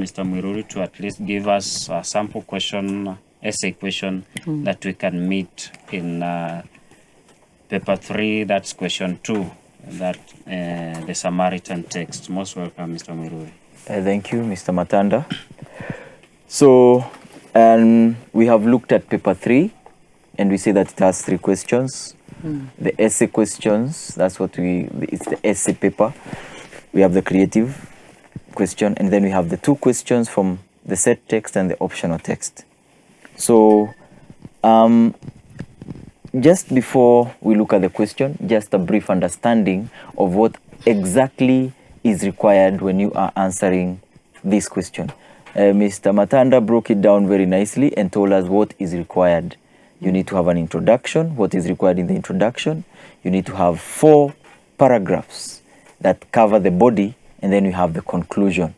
Mr. Mwiruri to at least give us a sample question, essay question that we can meet in paper 3, that's question 2, that the Samaritan text. Most welcome, Mr. Mwiruri. Thank you, Mr. Matanda. So, we have looked at paper 3, and we say that it has 3 questions. The essay questions, that's what it's the essay paper. We have the creative question, and then we have the 2 questions from the set text and the optional text. So, just before we look at the question, just a brief understanding of what exactly is required when you are answering this question. Mr. Matanda broke it down very nicely and told us what is required. You need to have an introduction, what is required in the introduction. You need to have 4 paragraphs that cover the body, and then you have the conclusion.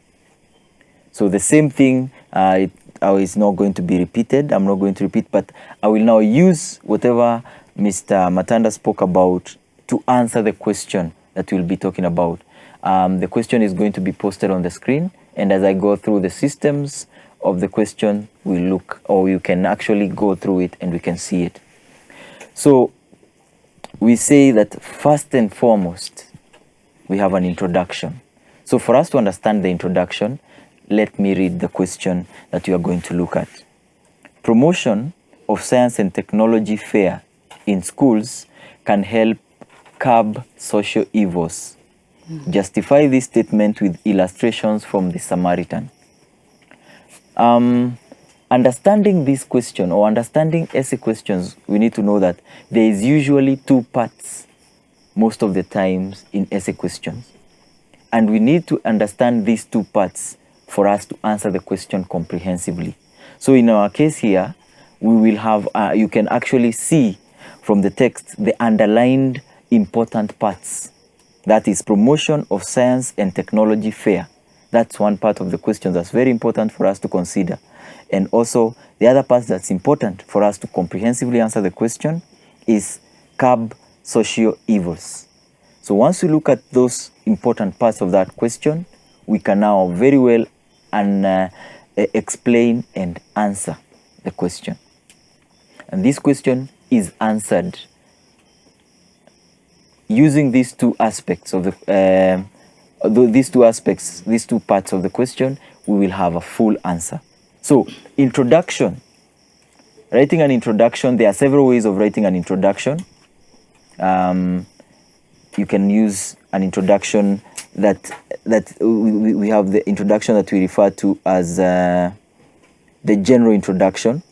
So the same thing is not going to be repeated. I'm not going to repeat, but I will now use whatever Mr. Matanda spoke about to answer the question that we'll be talking about. The question is going to be posted on the screen, and as I go through the systems of the question, we look, or you can actually go through it and we can see it. So we say that first and foremost, we have an introduction. So for us to understand the introduction, let me read the question that you are going to look at. Promotion of science and technology fair in schools can help curb social evils. Justify this statement with illustrations from the Samaritan. Understanding this question, or understanding essay questions, we need to know that there is usually 2 parts most of the times in essay questions. And we need to understand these 2 parts for us to answer the question comprehensively. So in our case here, we will have, you can actually see from the text the underlined important parts. That is promotion of science and technology fair. That's one part of the question that's very important for us to consider. And also, the other part that's important for us to comprehensively answer the question is curb social evils. So once we look at those important parts of that question, we can now very well explain and answer the question. And this question is answered using these 2 aspects of the these 2 parts of the question. We will have a full answer. So, introduction. Writing an introduction, there are several ways of writing an introduction. You can use an introduction that we have the introduction that we refer to as the general introduction.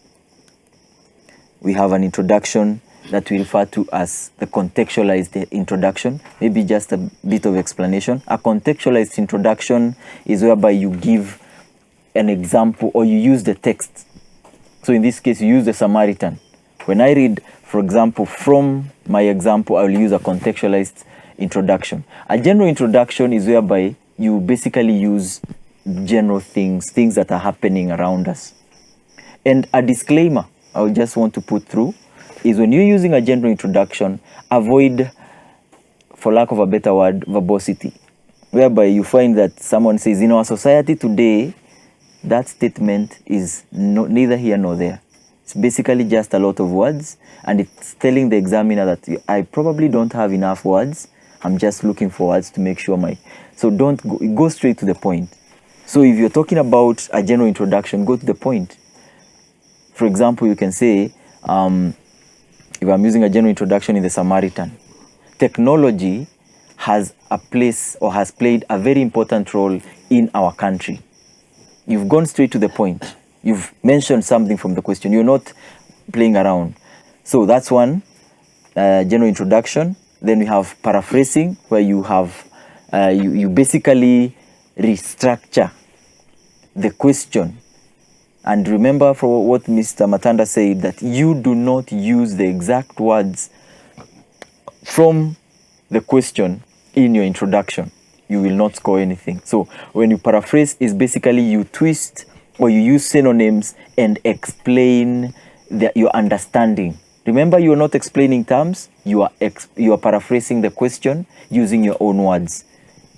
We have an introduction that we refer to as the contextualized introduction. Maybe just a bit of explanation. A contextualized introduction is whereby you give an example or you use the text. So in this case, you use the Samaritan. When I read, for example, from my example, I will use a contextualized introduction. A general introduction is whereby you basically use general things that are happening around us. And a disclaimer I would just want to put through is when you're using a general introduction, avoid, for lack of a better word, verbosity, whereby you find that someone says, in our society today, that statement is neither here nor there. It's basically just a lot of words, and it's telling the examiner that I probably don't have enough words. I'm just looking for words to make sure so don't go straight to the point. So if you're talking about a general introduction, go to the point. For example, you can say, if I'm using a general introduction in the Samaritan, technology has a place or has played a very important role in our country. You've gone straight to the point. You've mentioned something from the question. You're not playing around. So that's one, general introduction. Then we have paraphrasing, where you have, you basically restructure the question. And remember for what Mr. Matanda said, that you do not use the exact words from the question in your introduction. You will not score anything. So when you paraphrase, is basically you twist or you use synonyms and explain your understanding. Remember, you are not explaining terms. You are paraphrasing the question using your own words.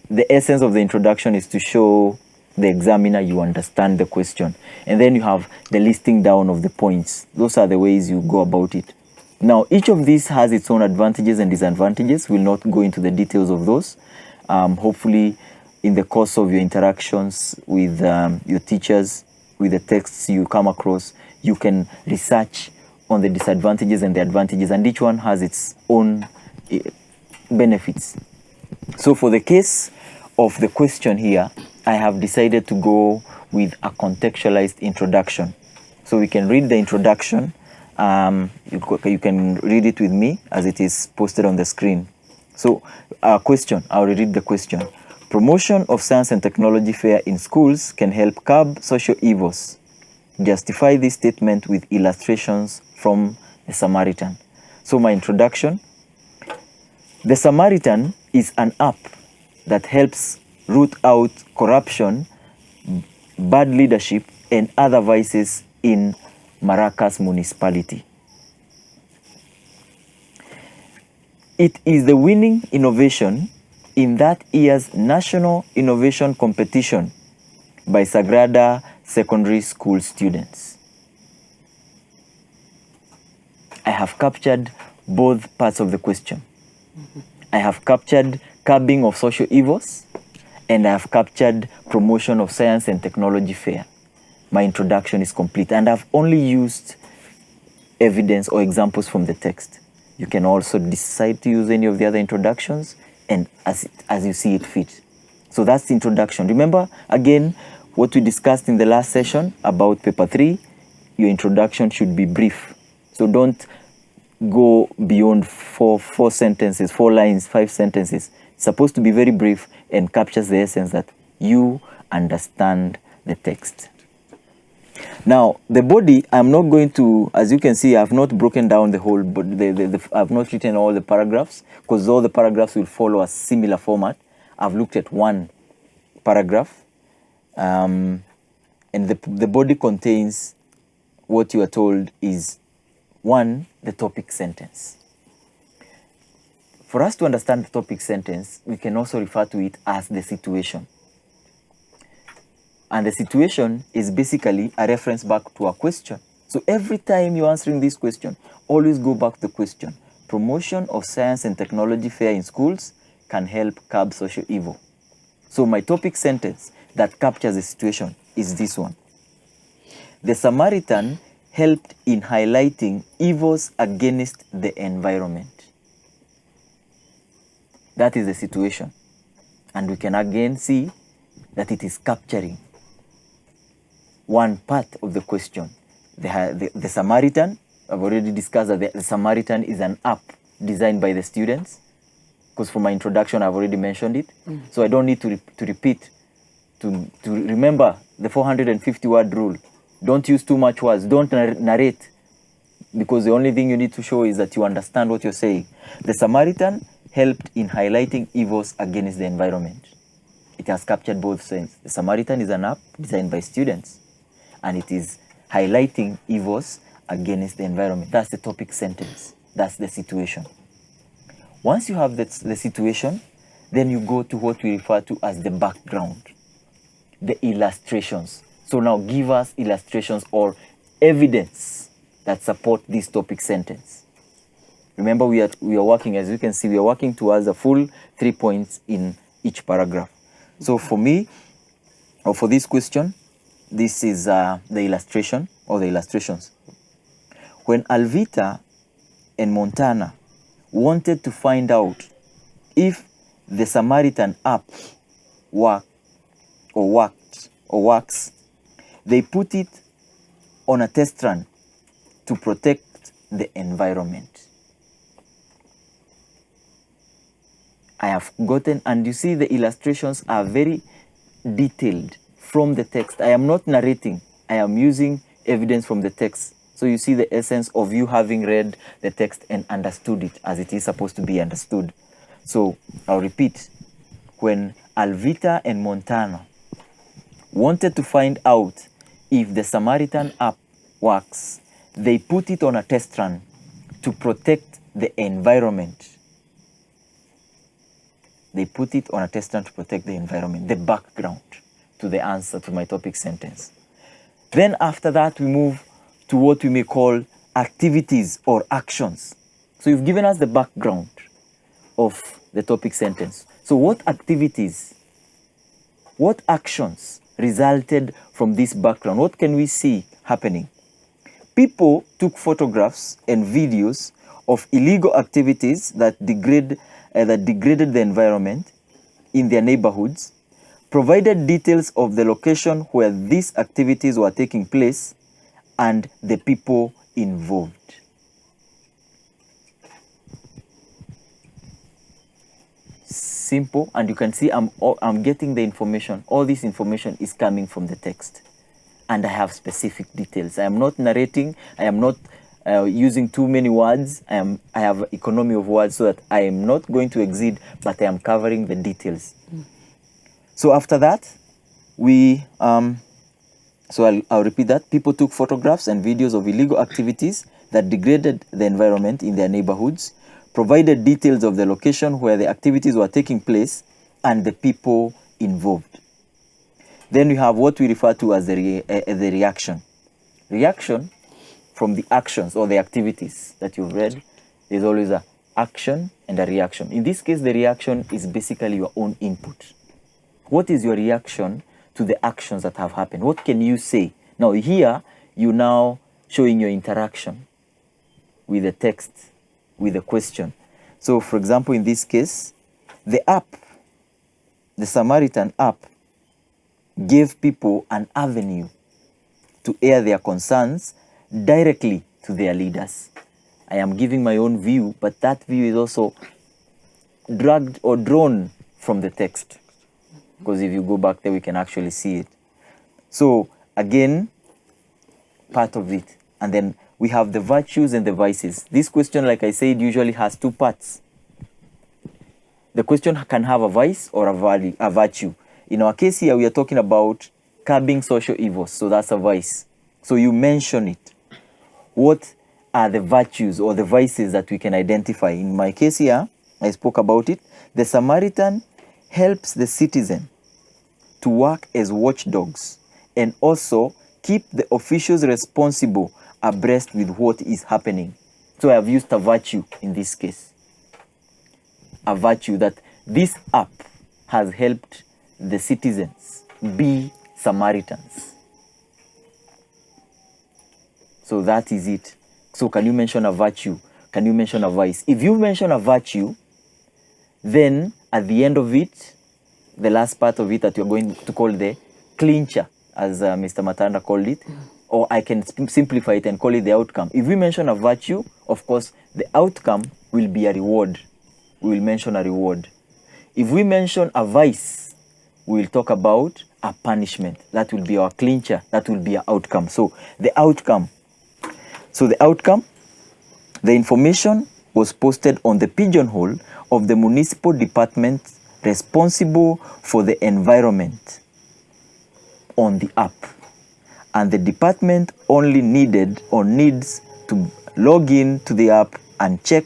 The essence of the introduction is to show the examiner, you understand the question. And then you have the listing down of the points. Those are the ways you go about it. Now, each of these has its own advantages and disadvantages. We'll not go into the details of those. Hopefully, in the course of your interactions with your teachers, with the texts you come across, you can research on the disadvantages and the advantages, and each one has its own benefits. So for the case of the question here, I have decided to go with a contextualized introduction. So we can read the introduction. You can read it with me as it is posted on the screen. So question, I'll read the question. Promotion of science and technology fair in schools can help curb social evils. Justify this statement with illustrations from the Samaritan. So my introduction. The Samaritan is an app that helps root out corruption, bad leadership, and other vices in Maracas municipality. It is the winning innovation in that year's National Innovation Competition by Sagrada Secondary School students. I have captured both parts of the question. I have captured curbing of social evils, and I have captured promotion of science and technology fair. My introduction is complete, and I've only used evidence or examples from the text. You can also decide to use any of the other introductions and as you see it fit. So that's the introduction. Remember, again, what we discussed in the last session about paper 3, your introduction should be brief. So don't go beyond four sentences, 4 lines, 5 sentences. It's supposed to be very brief and captures the essence that you understand the text. Now, the body, I'm not going to, as you can see, I've not broken down the whole, but I've not written all the paragraphs, because all the paragraphs will follow a similar format. I've looked at one paragraph, and the body contains what you are told is, 1, the topic sentence. For us to understand the topic sentence, we can also refer to it as the situation. And the situation is basically a reference back to a question. So every time you're answering this question, always go back to the question. Promotion of science and technology fair in schools can help curb social evil. So my topic sentence that captures the situation is this one. The Samaritan helped in highlighting evils against the environment. That is the situation. And we can again see that it is capturing one part of the question. The Samaritan, I've already discussed that the Samaritan is an app designed by the students, because for my introduction I've already mentioned it. So I don't need to repeat, to remember the 450 word rule. Don't use too much words, don't narrate, because the only thing you need to show is that you understand what you're saying. The Samaritan helped in highlighting evils against the environment. It has captured both sides. The Samaritan is an app designed by students, and it is highlighting evils against the environment. That's the topic sentence. That's the situation. Once you have the situation, then you go to what we refer to as the background, the illustrations. So now give us illustrations or evidence that support this topic sentence. Remember, we are working, as you can see, we are working towards a full 3 points in each paragraph. So for me, or for this question, this is the illustration or the illustrations. When Alvita and Montana wanted to find out if the Samaritan app works, they put it on a test run to protect the environment. I have gotten, and you see the illustrations are very detailed from the text. I am not narrating, I am using evidence from the text. So you see the essence of you having read the text and understood it as it is supposed to be understood. So I'll repeat. When Alvita and Montana wanted to find out if the Samaritan app works, they put it on a test run to protect the environment. They put it on a test run to protect the environment, the background, to the answer to my topic sentence. Then after that, we move to what we may call activities or actions. So you've given us the background of the topic sentence. So what activities, what actions resulted from this background? What can we see happening? People took photographs and videos of illegal activities that degraded the environment in their neighborhoods, provided details of the location where these activities were taking place, and the people involved. Simple, and you can see I'm getting the information. All this information is coming from the text, and I have specific details. I am not narrating. I am not using too many words. I have economy of words so that I am not going to exceed, but I am covering the details. So after that, I'll repeat that. People took photographs and videos of illegal activities that degraded the environment in their neighborhoods, provided details of the location where the activities were taking place, and the people involved. Then we have what we refer to as the reaction. Reaction from the actions or the activities that you've read. There's always an action and a reaction. In this case, the reaction is basically your own input. What is your reaction to the actions that have happened? What can you say? Now here, you're now showing your interaction with the text, with the question. So for example, in this case, the app, the Samaritan app, gave people an avenue to air their concerns directly to their leaders. I am giving my own view, but that view is also dragged or drawn from the text. Because if you go back there, we can actually see it. So again, part of it. And then we have the virtues and the vices. This question, like I said, usually has two parts. The question can have a vice or a virtue. In our case here, we are talking about curbing social evils. So that's a vice. So you mention it. What are the virtues or the vices that we can identify? In my case here, I spoke about it. The Samaritan helps the citizen to work as watchdogs and also keep the officials responsible abreast with what is happening. So I have used a virtue in this case. A virtue that this app has helped the citizens be Samaritans. So that is it. So can you mention a virtue? Can you mention a vice? If you mention a virtue, then at the end of it, the last part of it that you're going to call the clincher, as Mr. Matanda called it, or I can simplify it and call it the outcome. If we mention a virtue, of course, the outcome will be a reward. We will mention a reward. If we mention a vice, we will talk about a punishment. That will be our clincher. That will be our outcome. So the outcome. So the outcome, the information was posted on the pigeonhole of the municipal department responsible for the environment on the app. And the department only needed or needs to log in to the app and check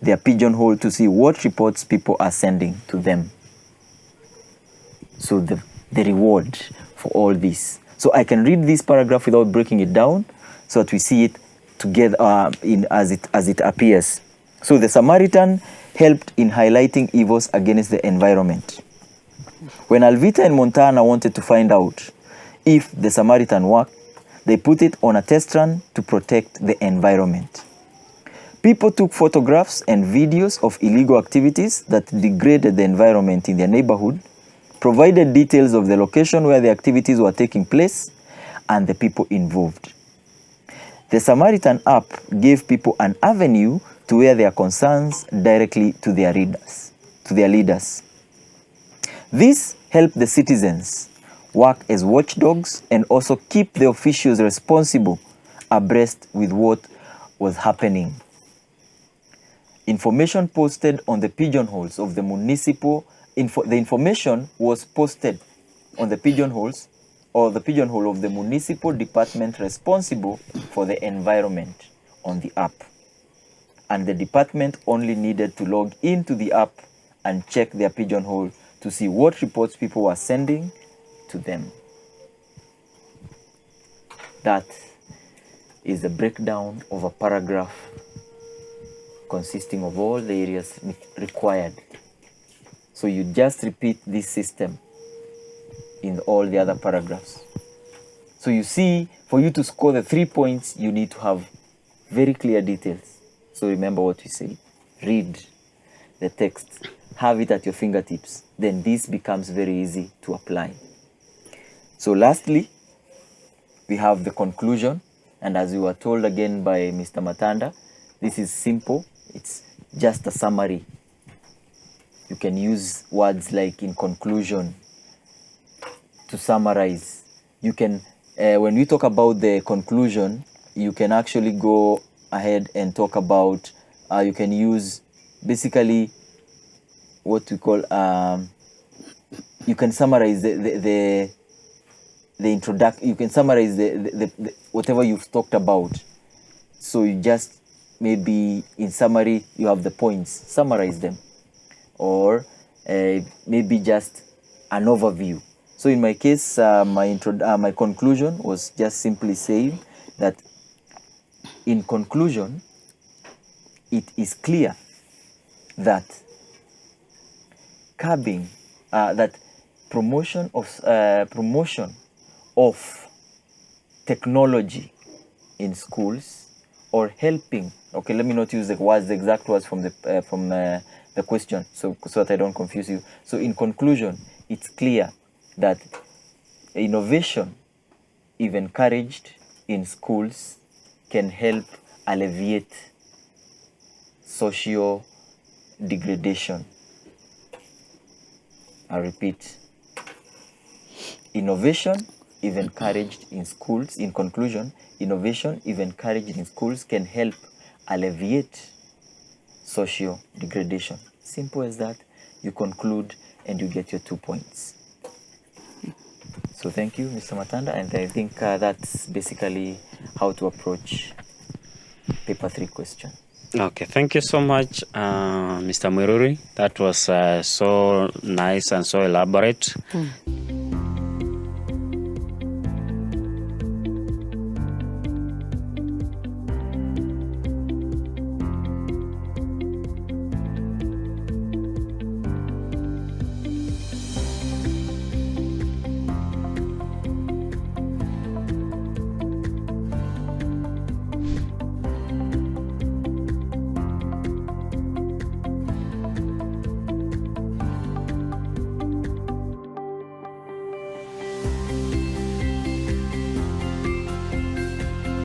their pigeonhole to see what reports people are sending to them. So the reward for all this. So I can read this paragraph without breaking it down so that we see it together as it appears. So the Samaritan helped in highlighting evils against the environment. When Alvita and Montana wanted to find out if the Samaritan worked, they put it on a test run to protect the environment. People took photographs and videos of illegal activities that degraded the environment in their neighborhood, provided details of the location where the activities were taking place, and the people involved. The Samaritan app gave people an avenue to air their concerns directly to their leaders. This helped the citizens work as watchdogs and also keep the officials responsible abreast with what was happening. Information posted on the pigeonholes of the municipal, the information was posted on the pigeonholes or the pigeonhole of the municipal department responsible for the environment on the app. And the department only needed to log into the app and check their pigeonhole to see what reports people were sending to them. That is the breakdown of a paragraph consisting of all the areas required. So you just repeat this system in all the other paragraphs. So you see, for you to score the 3 points, you need to have very clear details. So remember what we say. Read the text. Have it at your fingertips. Then this becomes very easy to apply. So lastly, we have the conclusion. And as we were told again by Mr. Matanda, this is simple. It's just a summary. You can use words like in conclusion to summarize. You can, when we talk about the conclusion, you can actually go ahead and talk about, you can use basically what we call, you can summarize the introduction, you can summarize the whatever you've talked about. So you just, maybe in summary, you have the points, summarize them. Or maybe just an overview. So in my case, my conclusion was just simply saying that in conclusion, it is clear that curbing, that promotion of technology in schools, or helping. Okay, let me not use the words, the exact words from the question, so that I don't confuse you. So in conclusion, it's clear that innovation, if encouraged in schools, can help alleviate social degradation. I repeat, innovation, if encouraged in schools, in conclusion, innovation, if encouraged in schools, can help alleviate social degradation. Simple as that. You conclude and you get your 2 points. So thank you, Mr. Matanda, and I think that's basically how to approach paper 3 question. Okay, thank you so much, Mr. Mwiruri. That was so nice and so elaborate.